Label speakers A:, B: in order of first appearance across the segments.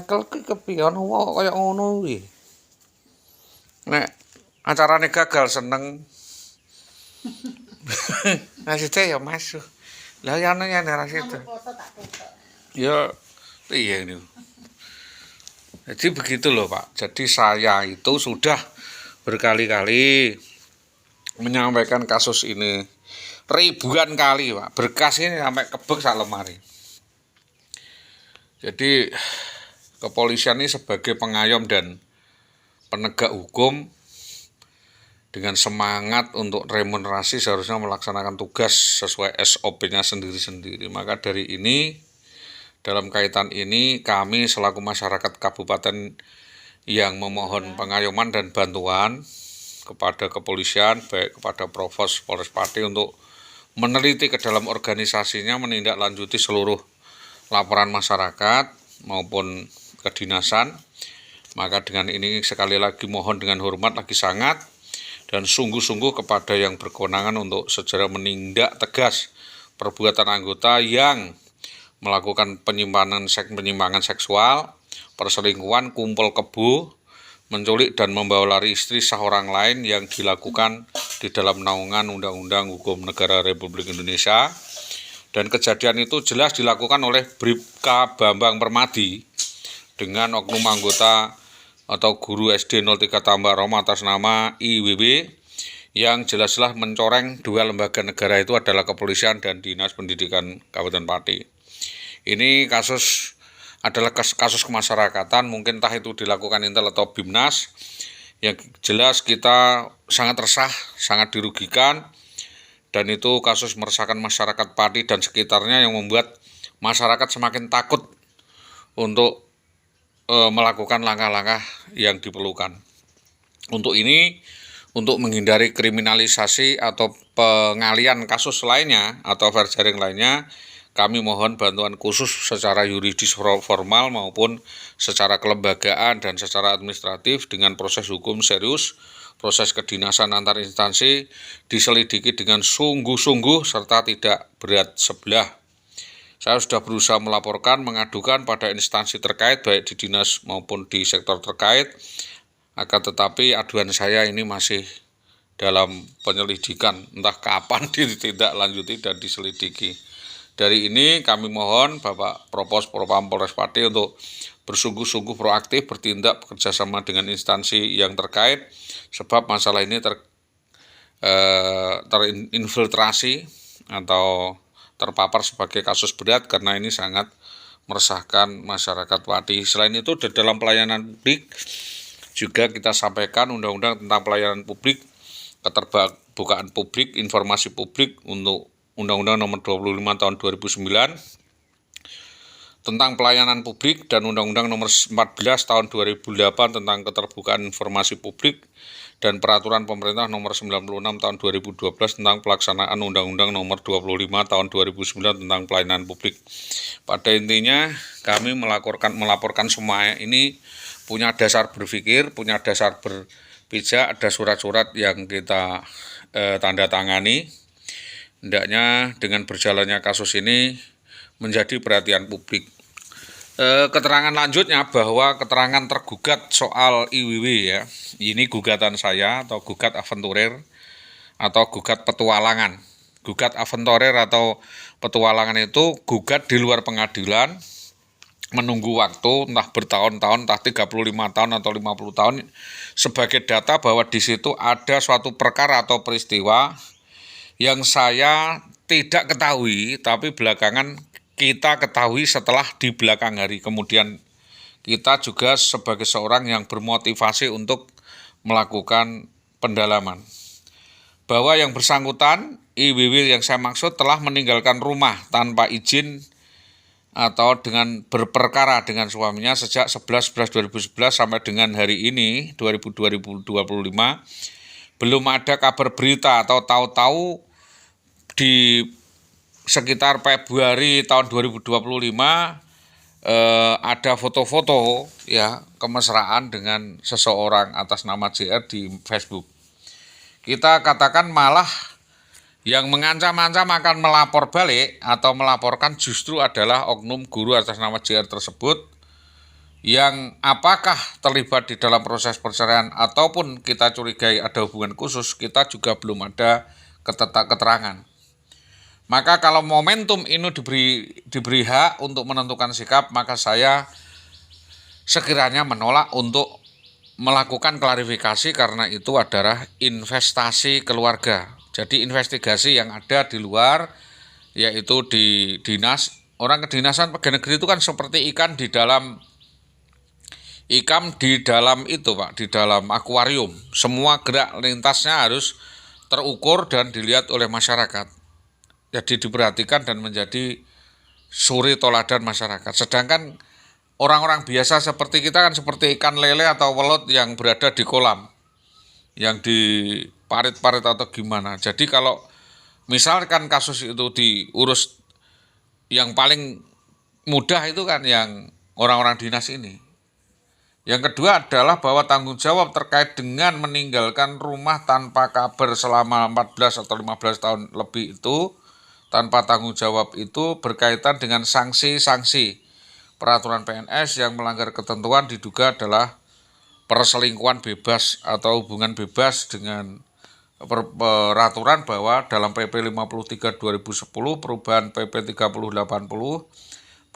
A: cekel ki kepiye ana kaya ngono kuwi. Nek acarane gagal seneng. Maksudnya ya masuk. Lah ya ana ya nek itu. Ya iya ini. Jadi begitu loh Pak. Jadi saya itu sudah berkali-kali menyampaikan kasus ini ribuan kali Pak. Berkas ini sampai kebek sak lemari. Jadi kepolisian ini sebagai pengayom dan penegak hukum dengan semangat untuk remunerasi seharusnya melaksanakan tugas sesuai SOP-nya sendiri-sendiri. Maka dari ini, dalam kaitan ini kami selaku masyarakat kabupaten yang memohon pengayoman dan bantuan kepada kepolisian, baik kepada Provos Polres Pati untuk meneliti ke dalam organisasinya, menindaklanjuti seluruh laporan masyarakat maupun kedinasan. Maka dengan ini sekali lagi mohon dengan hormat lagi sangat dan sungguh-sungguh kepada yang berkewenangan untuk segera menindak tegas perbuatan anggota yang melakukan penyimpangan seksual, perselingkuhan, kumpul kebo, menculik dan membawa lari istri seorang lain yang dilakukan di dalam naungan Undang-Undang Hukum Negara Republik Indonesia. Dan kejadian itu jelas dilakukan oleh Bribka Bambang Permadi dengan oknum anggota atau guru SD 03 Tambak Roma atas nama IWW yang jelas-jelas mencoreng dua lembaga negara itu adalah kepolisian dan Dinas Pendidikan Kabupaten Pati. Ini kasus adalah kasus kemasyarakatan, mungkin entah itu dilakukan Intel atau Bimnas. Yang jelas kita sangat resah, sangat dirugikan, dan itu kasus meresahkan masyarakat Pati dan sekitarnya yang membuat masyarakat semakin takut untuk melakukan langkah-langkah yang diperlukan. Untuk ini, untuk menghindari kriminalisasi atau pengalian kasus lainnya atau verjaring lainnya, kami mohon bantuan khusus secara yuridis formal maupun secara kelembagaan dan secara administratif dengan proses hukum serius, proses kedinasan antar instansi diselidiki dengan sungguh-sungguh serta tidak berat sebelah. Saya sudah berusaha melaporkan, mengadukan pada instansi terkait, baik di dinas maupun di sektor terkait, akan tetapi aduan saya ini masih dalam penyelidikan, entah kapan ditindaklanjuti dan diselidiki. Dari ini kami mohon Bapak Propos Propam Polres Pati untuk bersungguh-sungguh proaktif bertindak bekerjasama dengan instansi yang terkait, sebab masalah ini terinfiltrasi atau terpapar sebagai kasus berat karena ini sangat meresahkan masyarakat Pati. Selain itu di dalam pelayanan publik juga kita sampaikan undang-undang tentang pelayanan publik, keterbukaan publik, informasi publik untuk Undang-Undang Nomor 25 Tahun 2009 tentang pelayanan publik dan Undang-Undang Nomor 14 Tahun 2008 tentang keterbukaan informasi publik dan Peraturan Pemerintah Nomor 96 Tahun 2012 tentang pelaksanaan Undang-Undang Nomor 25 Tahun 2009 tentang pelayanan publik. Pada intinya kami melaporkan semua ini punya dasar berpikir, punya dasar berpijak, ada surat-surat yang kita tanda tangani. Hendaknya dengan berjalannya kasus ini menjadi perhatian publik. Keterangan lanjutnya bahwa keterangan tergugat soal IWW ya, ini gugatan saya atau gugat aventurir atau gugat petualangan. Gugat aventurir atau petualangan itu gugat di luar pengadilan, menunggu waktu entah bertahun-tahun, entah 35 tahun atau 50 tahun sebagai data bahwa di situ ada suatu perkara atau peristiwa yang saya tidak ketahui, tapi belakangan kita ketahui setelah di belakang hari. Kemudian kita juga sebagai seorang yang bermotivasi untuk melakukan pendalaman. Bahwa yang bersangkutan, IWW yang saya maksud telah meninggalkan rumah tanpa izin atau dengan berperkara dengan suaminya sejak 11/11/2011 sampai dengan hari ini 2025. Belum ada kabar berita atau tahu-tahu di sekitar Februari tahun 2025 ada foto-foto ya kemesraan dengan seseorang atas nama JR di Facebook. Kita katakan malah yang mengancam-ancam akan melapor balik atau melaporkan justru adalah oknum guru atas nama JR tersebut yang apakah terlibat di dalam proses perceraian ataupun kita curigai ada hubungan khusus, kita juga belum ada keterangan. Maka kalau momentum ini diberi hak untuk menentukan sikap, maka saya sekiranya menolak untuk melakukan klarifikasi karena itu adalah investasi keluarga. Jadi investigasi yang ada di luar, yaitu di dinas, orang kedinasan pegawai negeri itu kan seperti ikan di dalam itu Pak, di dalam akuarium. Semua gerak lintasnya harus terukur dan dilihat oleh masyarakat. Jadi diperhatikan dan menjadi suri toladan masyarakat. Sedangkan orang-orang biasa seperti kita kan seperti ikan lele atau welut yang berada di kolam, yang di parit-parit atau gimana. Jadi kalau misalkan kasus itu diurus, yang paling mudah itu kan yang orang-orang dinas ini. Yang kedua adalah bahwa tanggung jawab terkait dengan meninggalkan rumah tanpa kabar selama 14 atau 15 tahun lebih itu, tanpa tanggung jawab itu berkaitan dengan sanksi-sanksi peraturan PNS yang melanggar ketentuan diduga adalah perselingkuhan bebas atau hubungan bebas dengan peraturan bahwa dalam PP 53 2010 perubahan PP 3080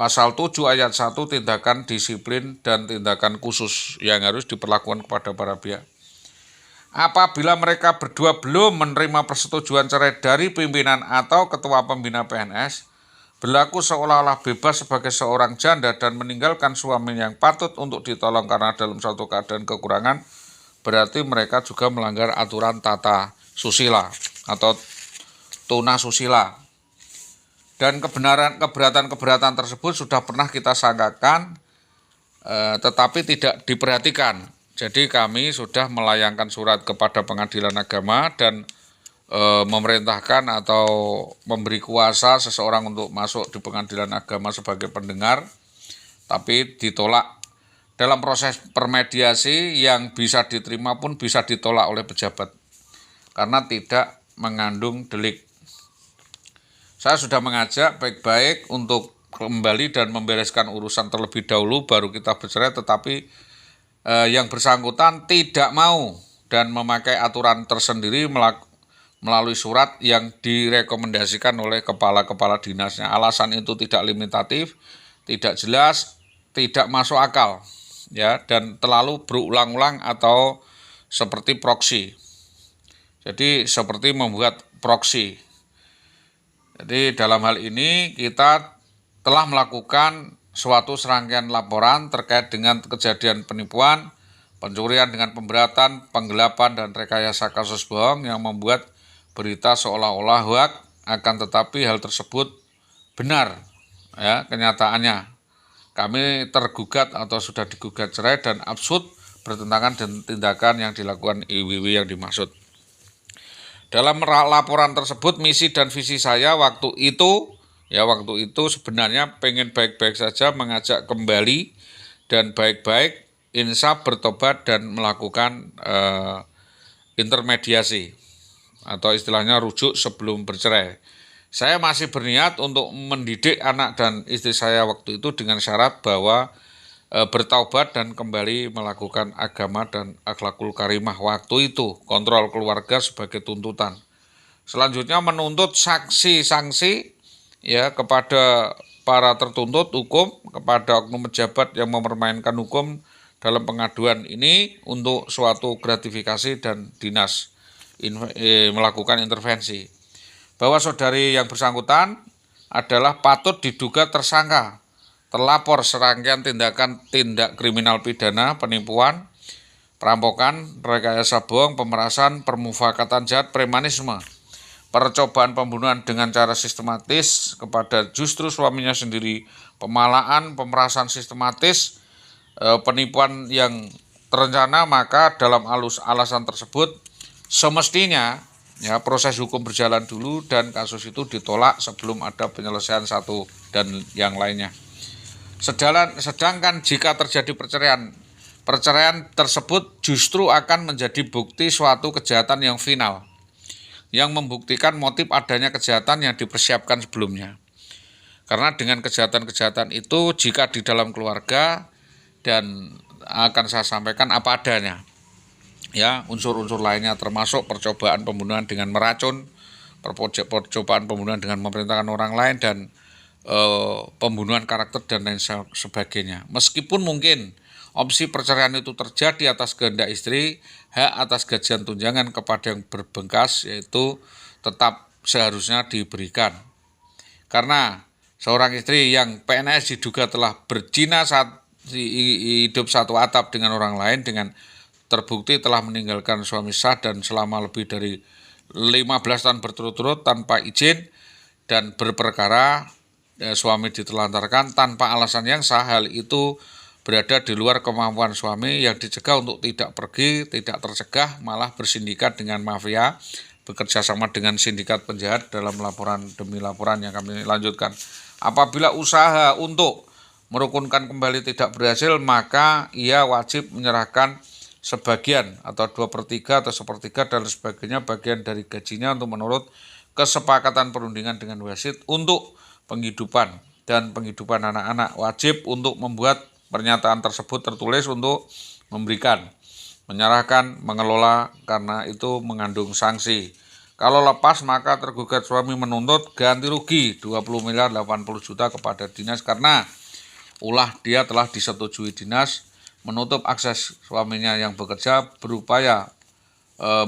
A: Pasal 7 ayat 1 tindakan disiplin dan tindakan khusus yang harus diperlakukan kepada para pihak. Apabila mereka berdua belum menerima persetujuan cerai dari pimpinan atau ketua pembina PNS, berlaku seolah-olah bebas sebagai seorang janda dan meninggalkan suami yang patut untuk ditolong karena dalam suatu keadaan kekurangan, berarti mereka juga melanggar aturan tata susila atau tuna susila. Dan keberatan tersebut sudah pernah kita sangkakan, tetapi tidak diperhatikan. Jadi kami sudah melayangkan surat kepada Pengadilan Agama dan memerintahkan atau memberi kuasa seseorang untuk masuk di Pengadilan Agama sebagai pendengar, tapi ditolak. Dalam proses permediasi yang bisa diterima pun bisa ditolak oleh pejabat karena tidak mengandung delik. Saya sudah mengajak baik-baik untuk kembali dan membereskan urusan terlebih dahulu baru kita bercerai, tetapi yang bersangkutan tidak mau dan memakai aturan tersendiri melalui surat yang direkomendasikan oleh kepala-kepala dinasnya. Alasan itu tidak limitatif, tidak jelas, tidak masuk akal, ya, dan terlalu berulang-ulang atau seperti proksi. Jadi seperti membuat proksi. Jadi dalam hal ini kita telah melakukan suatu serangkaian laporan terkait dengan kejadian penipuan, pencurian dengan pemberatan, penggelapan, dan rekayasa kasus bohong yang membuat berita seolah-olah hoak, akan tetapi hal tersebut benar, ya, kenyataannya. Kami tergugat atau sudah digugat cerai dan absurd bertentangan dengan tindakan yang dilakukan IWW yang dimaksud. Dalam laporan tersebut, misi dan visi saya waktu itu sebenarnya pengen baik-baik saja, mengajak kembali dan baik-baik, insaf, bertobat, dan melakukan intermediasi atau istilahnya rujuk sebelum bercerai. Saya masih berniat untuk mendidik anak dan istri saya waktu itu dengan syarat bahwa bertaubat dan kembali melakukan agama dan akhlakul karimah waktu itu, kontrol keluarga sebagai tuntutan. Selanjutnya menuntut sanksi-sanksi, ya, kepada para tertuntut hukum, kepada oknum pejabat yang mempermainkan hukum dalam pengaduan ini untuk suatu gratifikasi dan dinas melakukan intervensi. Bahwa saudari yang bersangkutan adalah patut diduga tersangka, terlapor serangkaian tindak kriminal pidana, penipuan, perampokan, rekayasa bohong, pemerasan, permufakatan jahat, premanisme, percobaan pembunuhan dengan cara sistematis kepada justru suaminya sendiri, pemalaan, pemerasan sistematis, penipuan yang terencana. Maka dalam alasan tersebut semestinya, ya, proses hukum berjalan dulu dan kasus itu ditolak sebelum ada penyelesaian satu dan yang lainnya. Sedangkan jika terjadi perceraian tersebut justru akan menjadi bukti suatu kejahatan yang final, yang membuktikan motif adanya kejahatan yang dipersiapkan sebelumnya. Karena dengan kejahatan-kejahatan itu, jika di dalam keluarga dan akan saya sampaikan apa adanya. Ya, unsur-unsur lainnya termasuk percobaan pembunuhan dengan meracun, percobaan pembunuhan dengan memerintahkan orang lain, dan pembunuhan karakter dan lain sebagainya. Meskipun mungkin opsi perceraian itu terjadi atas kehendak istri, hak atas gajian tunjangan kepada yang berbengkas yaitu tetap seharusnya diberikan. Karena seorang istri yang PNS diduga telah berzina saat hidup satu atap dengan orang lain dengan terbukti telah meninggalkan suami sah dan selama lebih dari 15 tahun berturut-turut tanpa izin dan berperkara, suami ditelantarkan tanpa alasan yang sah, hal itu berada di luar kemampuan suami yang dicegah untuk tidak pergi, tidak tercegah, malah bersindikat dengan mafia, bekerja sama dengan sindikat penjahat dalam laporan demi laporan yang kami lanjutkan. Apabila usaha untuk merukunkan kembali tidak berhasil, maka ia wajib menyerahkan sebagian atau 2/3 atau 1/3 dan sebagainya bagian dari gajinya untuk menurut kesepakatan perundingan dengan wasit untuk penghidupan dan penghidupan anak-anak. Wajib untuk membuat pernyataan tersebut tertulis untuk memberikan, menyerahkan, mengelola, karena itu mengandung sanksi. Kalau lepas maka tergugat suami menuntut ganti rugi 20 miliar 80 juta kepada dinas karena ulah dia telah disetujui dinas menutup akses suaminya yang bekerja, berupaya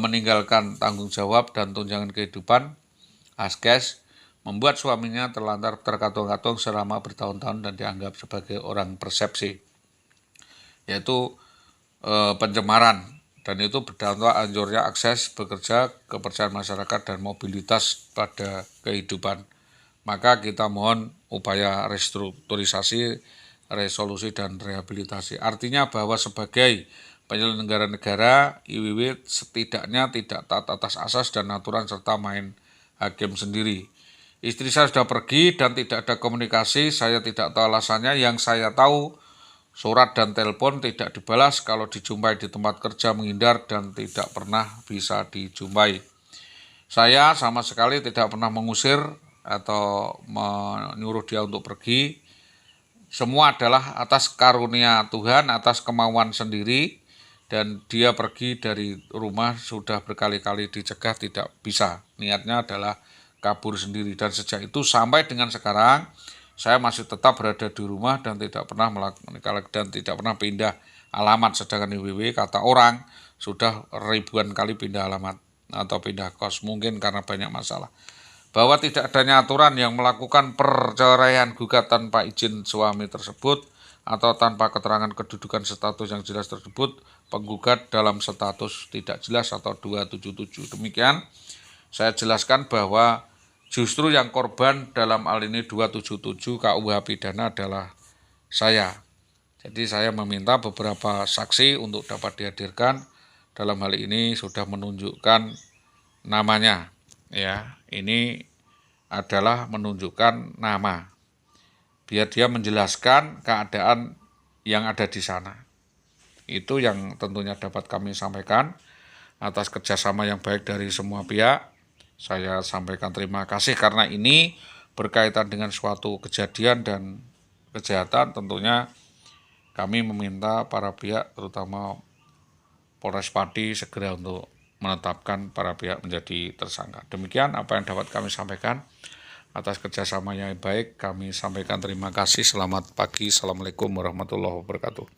A: meninggalkan tanggung jawab dan tunjangan kehidupan askes, membuat suaminya terlantar terkatung-katung selama bertahun-tahun dan dianggap sebagai orang persepsi, yaitu pencemaran, dan itu berdampak hancurnya akses bekerja, kepercayaan masyarakat dan mobilitas pada kehidupan. Maka kita mohon upaya restrukturisasi, resolusi dan rehabilitasi. Artinya bahwa sebagai penyelenggara negara, IWW setidaknya tidak taat atas asas dan aturan serta main hakim sendiri. Istri saya sudah pergi dan tidak ada komunikasi, saya tidak tahu alasannya. Yang saya tahu, surat dan telepon tidak dibalas, kalau dijumpai di tempat kerja menghindar dan tidak pernah bisa dijumpai. Saya sama sekali tidak pernah mengusir atau menyuruh dia untuk pergi. Semua adalah atas karunia Tuhan, atas kemauan sendiri, dan dia pergi dari rumah sudah berkali-kali dicegah tidak bisa. Niatnya adalah kabur sendiri, dan sejak itu sampai dengan sekarang saya masih tetap berada di rumah dan tidak pernah pindah alamat. Sedangkan IWW kata orang sudah ribuan kali pindah alamat atau pindah kos, mungkin karena banyak masalah. Bahwa tidak adanya aturan yang melakukan perceraian gugat tanpa izin suami tersebut atau tanpa keterangan kedudukan status yang jelas tersebut, penggugat dalam status tidak jelas atau 277. Demikian saya jelaskan bahwa justru yang korban dalam hal ini 277 KUH pidana adalah saya. Jadi saya meminta beberapa saksi untuk dapat dihadirkan. Dalam hal ini sudah menunjukkan namanya. Ya, ini adalah menunjukkan nama. Biar dia menjelaskan keadaan yang ada di sana. Itu yang tentunya dapat kami sampaikan. Atas kerjasama yang baik dari semua pihak, saya sampaikan terima kasih karena ini berkaitan dengan suatu kejadian dan kejahatan. Tentunya kami meminta para pihak terutama Polres Pati segera untuk menetapkan para pihak menjadi tersangka. Demikian apa yang dapat kami sampaikan. Atas kerjasama yang baik kami sampaikan terima kasih. Selamat pagi. Assalamualaikum warahmatullahi wabarakatuh.